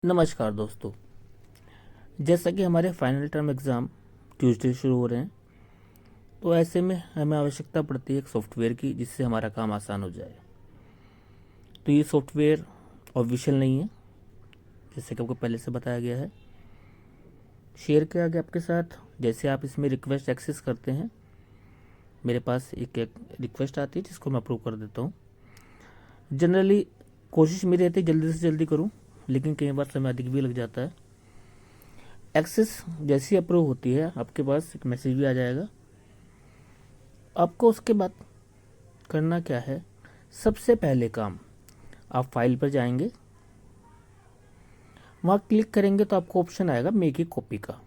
नमस्कार दोस्तों। जैसा कि हमारे फाइनल टर्म एग्ज़ाम ट्यूसडे शुरू हो रहे हैं, तो ऐसे में हमें आवश्यकता पड़ती है एक सॉफ्टवेयर की जिससे हमारा काम आसान हो जाए। तो ये सॉफ्टवेयर ऑफिशियल नहीं है, जैसे कि आपको पहले से बताया गया है। शेयर किया गया आपके साथ। जैसे आप इसमें रिक्वेस्ट एक्सेस करते हैं, मेरे पास एक रिक्वेस्ट आती है जिसको मैं अप्रूव कर देता हूँ। जनरली कोशिश मेरी रहती है जल्दी से जल्दी करूँ, लेकिन कई बार समय अधिक भी लग जाता है। एक्सेस जैसी अप्रूव होती है, आपके पास एक मैसेज भी आ जाएगा। आपको उसके बाद करना क्या है? सबसे पहले काम, आप फाइल पर जाएंगे, वहाँ क्लिक करेंगे तो आपको ऑप्शन आएगा मेक ए कॉपी का।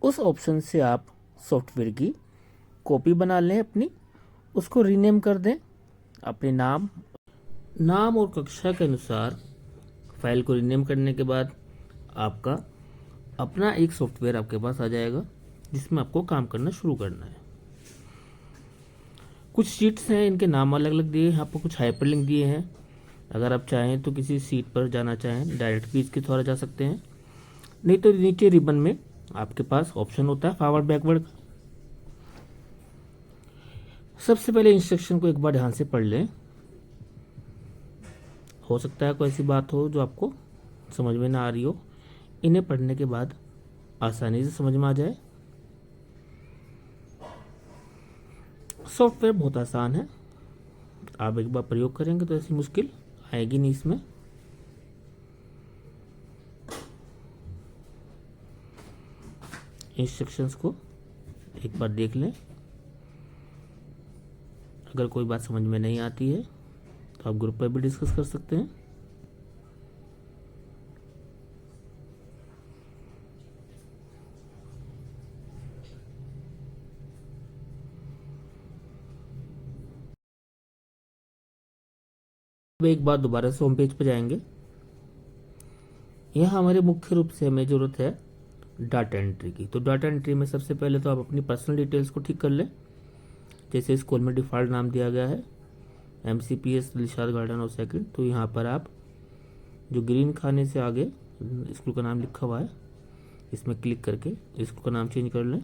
उस ऑप्शन से आप सॉफ्टवेयर की कॉपी बना लें अपनी, उसको रीनेम कर दें अपने नाम और कक्षा के अनुसार। फाइल को रीनेम करने के बाद आपका अपना एक सॉफ्टवेयर आपके पास आ जाएगा जिसमें आपको काम करना शुरू करना है। कुछ शीट्स हैं, इनके नाम अलग अलग दिए हैं, आपको कुछ हाइपरलिंक दिए हैं। अगर आप चाहें तो किसी सीट पर जाना चाहें डायरेक्ट भी इसके द्वारा जा सकते हैं, नहीं तो नीचे रिबन में आपके पास ऑप्शन होता है फॉरवर्ड बैकवर्ड। सबसे पहले इंस्ट्रक्शन को एक बार ध्यान से पढ़ लें। हो सकता है कोई ऐसी बात हो जो आपको समझ में ना आ रही हो, इन्हें पढ़ने के बाद आसानी से समझ में आ जाए। सॉफ्टवेयर बहुत आसान है, आप एक बार प्रयोग करेंगे तो ऐसी मुश्किल आएगी नहीं इसमें। इंस्ट्रक्शंस को एक बार देख लें। अगर कोई बात समझ में नहीं आती है तो आप ग्रुप पर भी डिस्कस कर सकते हैं। अब एक बार दोबारा से होम पेज पर जाएंगे। यहाँ हमारे मुख्य रूप से हमें ज़रूरत है डाटा एंट्री की। तो डाटा एंट्री में सबसे पहले तो आप अपनी पर्सनल डिटेल्स को ठीक कर लें। जैसे स्कूल में डिफ़ॉल्ट नाम दिया गया है MCPS दिलशाद गार्डन और सेकंड, तो यहाँ पर आप जो ग्रीन खाने से आगे स्कूल का नाम लिखा हुआ है, इसमें क्लिक करके स्कूल का नाम चेंज कर लें।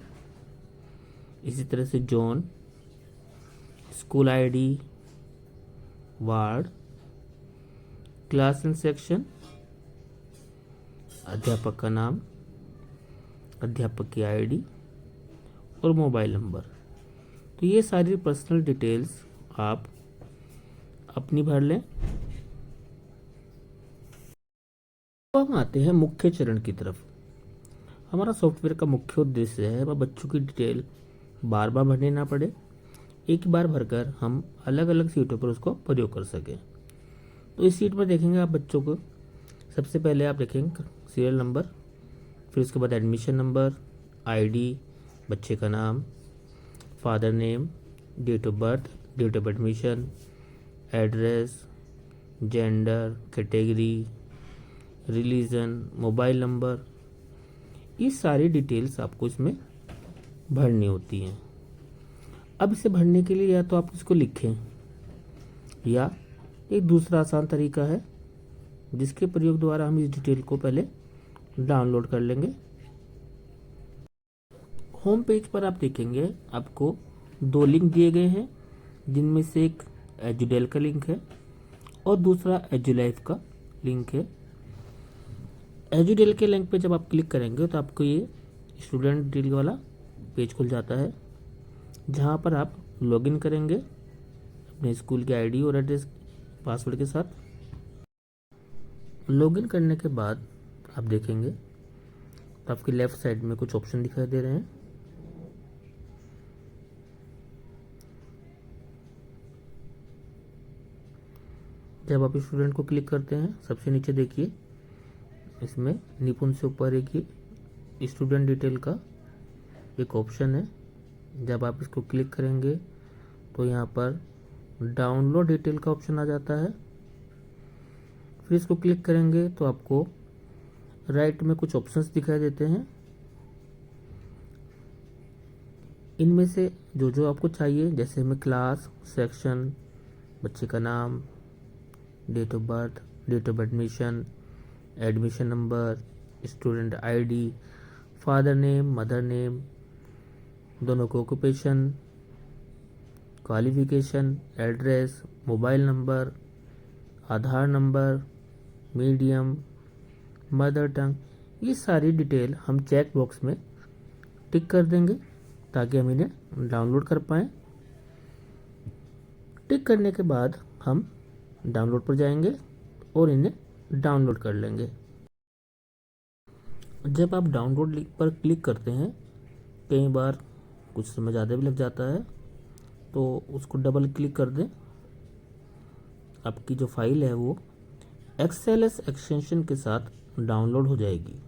इसी तरह से zone, school ID, ward, class and section, अध्यापक का नाम, अध्यापक की ID और मोबाइल नंबर। तो ये सारी पर्सनल डिटेल्स आप अपनी भर लें। अब हम आते हैं मुख्य चरण की तरफ। हमारा सॉफ्टवेयर का मुख्य उद्देश्य है वह बच्चों की डिटेल बार बार भरनी ना पड़े, एक बार भरकर हम अलग अलग सीटों पर उसको प्रयोग कर सकें। तो इस सीट पर देखेंगे आप बच्चों को, सबसे पहले आप देखेंगे सीरियल नंबर, फिर उसके बाद एडमिशन नंबर, ID, बच्चे का नाम, father name, date of birth, date of admission, address, gender, category, religion, mobile number. ये सारी डिटेल्स आपको इसमें भरनी होती हैं। अब इसे भरने के लिए या तो आप इसको लिखें, या एक दूसरा आसान तरीका है जिसके प्रयोग द्वारा हम इस डिटेल को पहले डाउनलोड कर लेंगे। होम पेज पर आप देखेंगे आपको दो लिंक दिए गए हैं, जिनमें से एक एजुडेल का लिंक है और दूसरा एजुलाइफ का लिंक है। एजुडेल के लिंक पे जब आप क्लिक करेंगे तो आपको ये स्टूडेंट डिटेल वाला पेज खुल जाता है, जहाँ पर आप लॉगिन करेंगे अपने स्कूल की ID और एड्रेस पासवर्ड के साथ। लॉगिन करने के बाद आप देखेंगे तो आपकी लेफ्ट साइड में कुछ ऑप्शन दिखाई दे रहे हैं। जब आप स्टूडेंट को क्लिक करते हैं, सबसे नीचे देखिए इसमें निपुण से ऊपर एक स्टूडेंट डिटेल का एक ऑप्शन है। जब आप इसको क्लिक करेंगे तो यहाँ पर डाउनलोड डिटेल का ऑप्शन आ जाता है। फिर इसको क्लिक करेंगे तो आपको राइट में कुछ ऑप्शंस दिखाई देते हैं। इनमें से जो जो आपको चाहिए, जैसे हमें क्लास, सेक्शन, बच्चे का नाम, date of birth, date of admission, admission number, student ID, father name, mother name, दोनों को occupation, qualification, address, mobile number, Aadhaar number, medium, mother tongue, ये सारी डिटेल हम चेक बॉक्स में टिक कर देंगे ताकि हम इन्हें डाउनलोड कर पाएँ। टिक करने के बाद हम डाउनलोड पर जाएंगे और इन्हें डाउनलोड कर लेंगे। जब आप डाउनलोड लिंक पर क्लिक करते हैं, कई बार कुछ समय ज़्यादा भी लग जाता है, तो उसको डबल क्लिक कर दें। आपकी जो फाइल है वो XLS एक्सटेंशन के साथ डाउनलोड हो जाएगी।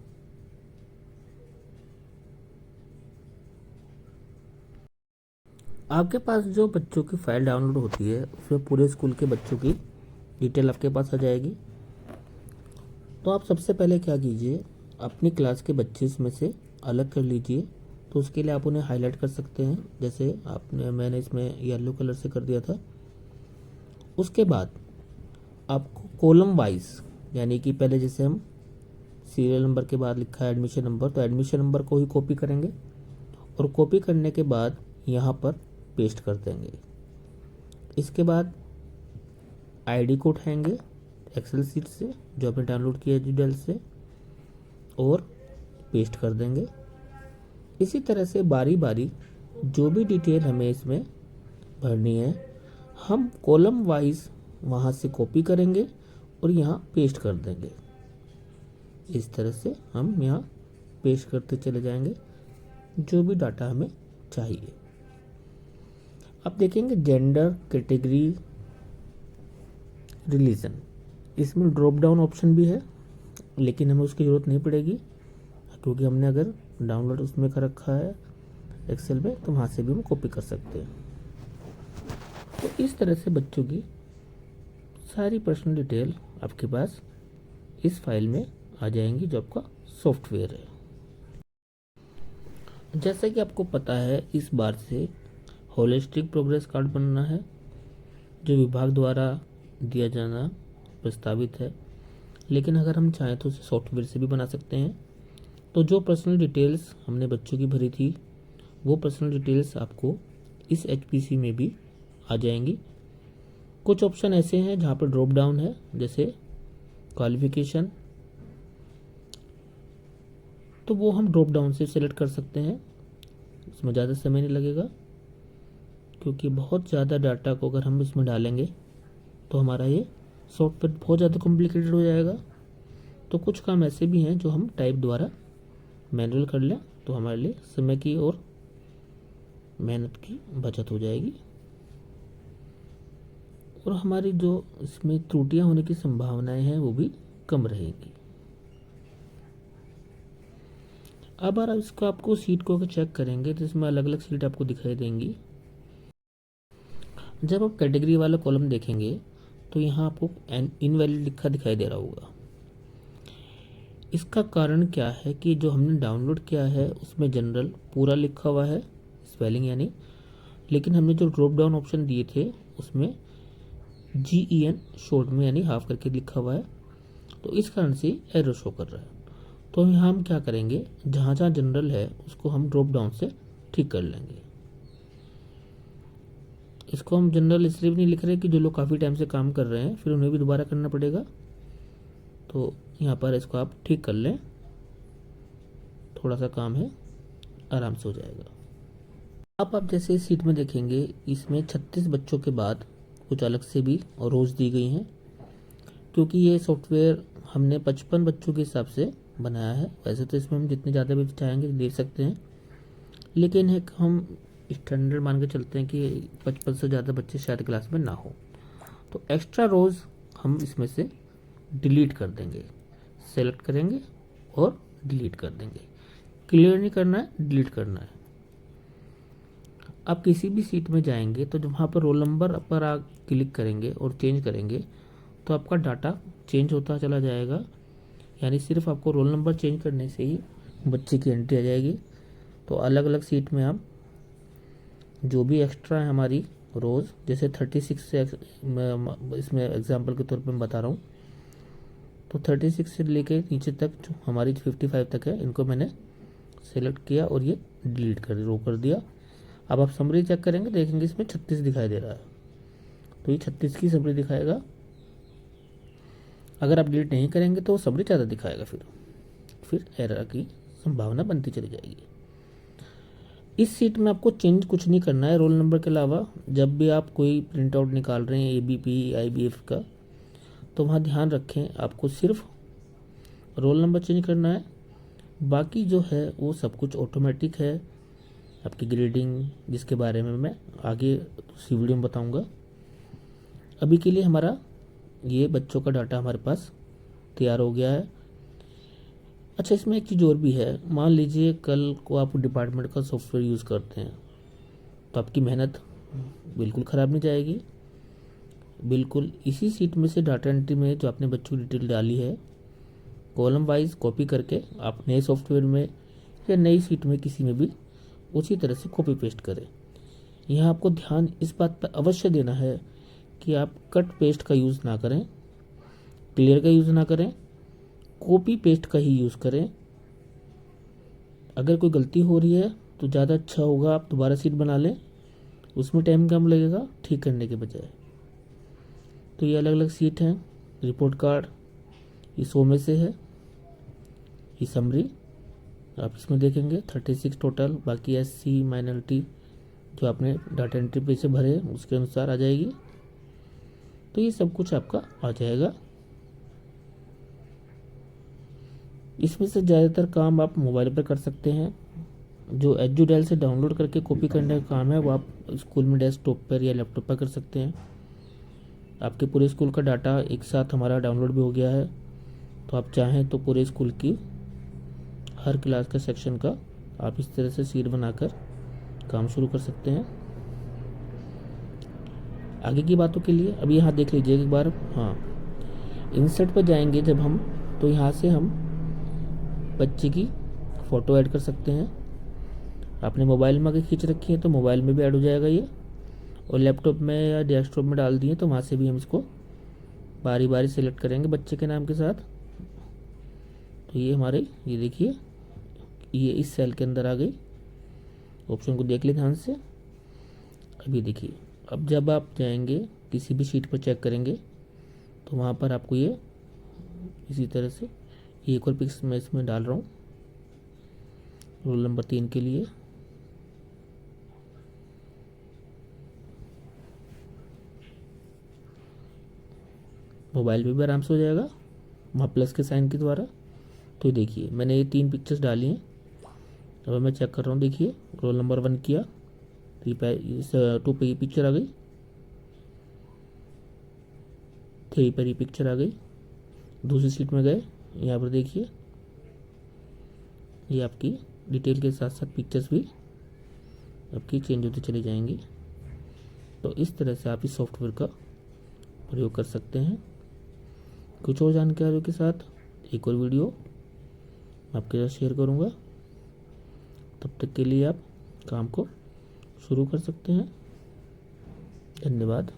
आपके पास जो बच्चों की फ़ाइल डाउनलोड होती है उसमें पूरे स्कूल के बच्चों की डिटेल आपके पास आ जाएगी। तो आप सबसे पहले क्या कीजिए, अपनी क्लास के बच्चे इसमें से अलग कर लीजिए। तो उसके लिए आप उन्हें हाईलाइट कर सकते हैं, जैसे मैंने इसमें येलो कलर से कर दिया था। उसके बाद आपको कॉलम वाइज, यानी कि पहले जैसे हम सीरियल नंबर के बाद लिखा है एडमिशन नंबर, तो एडमिशन नंबर को ही कॉपी करेंगे और कॉपी करने के बाद यहाँ पर पेस्ट कर देंगे। इसके बाद आईडी को उठाएंगे एक्सेल सीट से जो आपने डाउनलोड किया है डिटेल से, और पेस्ट कर देंगे। इसी तरह से बारी बारी जो भी डिटेल हमें इसमें भरनी है हम कॉलम वाइज वहाँ से कॉपी करेंगे और यहाँ पेस्ट कर देंगे। इस तरह से हम यहाँ पेस्ट करते चले जाएंगे जो भी डाटा हमें चाहिए। अब देखेंगे जेंडर, कैटेगरी, रिलीजन, इसमें ड्रॉप डाउन ऑप्शन भी है, लेकिन हमें उसकी ज़रूरत नहीं पड़ेगी क्योंकि हमने अगर डाउनलोड उसमें कर रखा है एक्सेल में, तो वहाँ से भी हम कॉपी कर सकते हैं। तो इस तरह से बच्चों की सारी पर्सनल डिटेल आपके पास इस फाइल में आ जाएंगी जो आपका सॉफ्टवेयर है। जैसा कि आपको पता है, इस बार से होलिस्टिक प्रोग्रेस कार्ड बनना है जो विभाग द्वारा दिया जाना प्रस्तावित है, लेकिन अगर हम चाहें तो उसे सॉफ्टवेयर से भी बना सकते हैं। तो जो पर्सनल डिटेल्स हमने बच्चों की भरी थी वो पर्सनल डिटेल्स आपको इस HPC में भी आ जाएंगी। कुछ ऑप्शन ऐसे हैं जहाँ पर ड्रॉप डाउन है, जैसे क्वालिफिकेशन, तो वो हम ड्रॉप डाउन से सिलेक्ट कर सकते हैं। इसमें ज़्यादा समय नहीं लगेगा क्योंकि बहुत ज़्यादा डाटा को अगर हम इसमें डालेंगे तो हमारा ये सॉफ्टवेयर बहुत ज़्यादा कॉम्प्लिकेटेड हो जाएगा। तो कुछ काम ऐसे भी हैं जो हम टाइप द्वारा मैनुअल कर लें तो हमारे लिए समय की और मेहनत की बचत हो जाएगी और हमारी जो इसमें त्रुटियां होने की संभावनाएं हैं वो भी कम रहेंगी। अब अगर इसको आपको सीट को अगर चेक करेंगे तो इसमें अलग अलग सीट आपको दिखाई देंगी। जब आप कैटेगरी वाला कॉलम देखेंगे तो यहाँ आपको इनवैलिड लिखा दिखाई दे रहा होगा। इसका कारण क्या है कि जो हमने डाउनलोड किया है उसमें जनरल पूरा लिखा हुआ है, स्पेलिंग यानी, लेकिन हमने जो ड्रॉप डाउन ऑप्शन दिए थे उसमें GEN शॉर्ट में यानी हाफ करके लिखा हुआ है, तो इस कारण से एरर शो कर रहा है। तो यहाँ हम क्या करेंगे, जहाँ जहाँ जनरल है उसको हम ड्रॉप डाउन से ठीक कर लेंगे। इसको हम जनरल इसलिए भी नहीं लिख रहे कि जो लोग काफ़ी टाइम से काम कर रहे हैं फिर उन्हें भी दोबारा करना पड़ेगा, तो यहाँ पर इसको आप ठीक कर लें, थोड़ा सा काम है, आराम से हो जाएगा। अब आप जैसे इस सीट में देखेंगे इसमें 36 बच्चों के बाद कुछ अलग से भी और रोज़ दी गई हैं, क्योंकि ये सॉफ्टवेयर हमने 55 बच्चों के हिसाब से बनाया है। वैसे तो इसमें हम जितने ज़्यादा भी चाहेंगे दे सकते हैं, लेकिन एक हम स्टैंडर्ड मान के चलते हैं कि 55 से ज़्यादा बच्चे शायद क्लास में ना हो, तो एक्स्ट्रा रोज़ हम इसमें से डिलीट कर देंगे। सेलेक्ट करेंगे और डिलीट कर देंगे। क्लियर नहीं करना है, डिलीट करना है। आप किसी भी सीट में जाएंगे तो वहाँ पर रोल नंबर पर आप क्लिक करेंगे और चेंज करेंगे तो आपका डाटा चेंज होता चला जाएगा, यानी सिर्फ आपको रोल नंबर चेंज करने से ही बच्चे की एंट्री आ जाएगी। तो अलग अलग सीट में आप जो भी एक्स्ट्रा है हमारी रोज़, जैसे 36 से इसमें एग्जांपल के तौर पे मैं बता रहा हूँ, तो 36 से लेके नीचे तक जो हमारी 55 तक है इनको मैंने सेलेक्ट किया और ये डिलीट कर रो कर दिया। अब आप समरी चेक करेंगे, देखेंगे इसमें 36 दिखाई दे रहा है, तो ये 36 की समरी दिखाएगा। अगर आप डिलीट नहीं करेंगे तो समरी ज़्यादा दिखाएगा, फिर एरर की संभावना बनती चली जाएगी। इस सीट में आपको चेंज कुछ नहीं करना है रोल नंबर के अलावा। जब भी आप कोई प्रिंट आउट निकाल रहे हैं ABP IBF का, तो वहाँ ध्यान रखें आपको सिर्फ रोल नंबर चेंज करना है, बाकी जो है वो सब कुछ ऑटोमेटिक है। आपकी ग्रेडिंग जिसके बारे में मैं आगे दूसरी वीडियो में बताऊंगा। अभी के लिए हमारा ये बच्चों का डाटा हमारे पास तैयार हो गया है। अच्छा, इसमें एक चीज़ और भी है। मान लीजिए कल को आप डिपार्टमेंट का सॉफ्टवेयर यूज़ करते हैं, तो आपकी मेहनत बिल्कुल ख़राब नहीं जाएगी। बिल्कुल इसी सीट में से डाटा एंट्री में जो आपने बच्चों की डिटेल डाली है, कॉलम वाइज कॉपी करके आप नए सॉफ्टवेयर में या नई सीट में किसी में भी उसी तरह से कॉपी पेस्ट करें। यहाँ आपको ध्यान इस बात पर अवश्य देना है कि आप कट पेस्ट का यूज़ ना करें, क्लियर का यूज़ ना करें, कॉपी पेस्ट का ही यूज़ करें। अगर कोई गलती हो रही है तो ज़्यादा अच्छा होगा आप दोबारा सीट बना लें, उसमें टाइम कम लगेगा ठीक करने के बजाय। तो ये अलग अलग सीट हैं। रिपोर्ट कार्ड ये 100 में से है। ये समरी आप इसमें देखेंगे 36 टोटल, बाकी SC माइनॉरिटी जो आपने डाटा एंट्री पे से भरे उसके अनुसार आ जाएगी। तो ये सब कुछ आपका आ जाएगा। इसमें से ज़्यादातर काम आप मोबाइल पर कर सकते हैं। जो एजुडेल से डाउनलोड करके कॉपी करने का काम है वो आप स्कूल में डेस्कटॉप पर या लैपटॉप पर कर सकते हैं। आपके पूरे स्कूल का डाटा एक साथ हमारा डाउनलोड भी हो गया है, तो आप चाहें तो पूरे स्कूल की हर क्लास का सेक्शन का आप इस तरह से सीट बनाकर काम शुरू कर सकते हैं। आगे की बातों के लिए अभी यहाँ देख लीजिए एक बार। हाँ, इंसर्ट पर जाएंगे जब हम, तो यहाँ से हम बच्चे की फ़ोटो ऐड कर सकते हैं। आपने मोबाइल में अगर खींच रखी है तो मोबाइल में भी ऐड हो जाएगा ये, और लैपटॉप में या डेस्कटॉप में डाल दिए तो वहाँ से भी हम इसको बारी बारी सेलेक्ट करेंगे बच्चे के नाम के साथ। तो ये हमारे, ये देखिए ये इस सेल के अंदर आ गई। ऑप्शन को देख ले ध्यान से। अभी देखिए, अब जब आप जाएंगे किसी भी शीट पर चेक करेंगे तो वहाँ पर आपको ये इसी तरह से ये एक और पिक्स मैं इसमें डाल रहा हूँ रोल नंबर 3 के लिए। मोबाइल पे भी आराम से हो जाएगा वहाँ प्लस के साइन के द्वारा। तो देखिए मैंने ये 3 पिक्चर्स डाली हैं। अब मैं चेक कर रहा हूँ, देखिए रोल नंबर 1 किया तो 2 पे ये पिक्चर आ गई, 3 पर ये पिक्चर आ गई। दूसरी सीट में गए, यहाँ पर देखिए ये आपकी डिटेल के साथ साथ पिक्चर्स भी आपकी चेंज होती चली जाएंगी। तो इस तरह से आप इस सॉफ्टवेयर का प्रयोग कर सकते हैं। कुछ और जानकारियों के साथ एक और वीडियो आपके साथ शेयर करूँगा। तब तक के लिए आप काम को शुरू कर सकते हैं। धन्यवाद।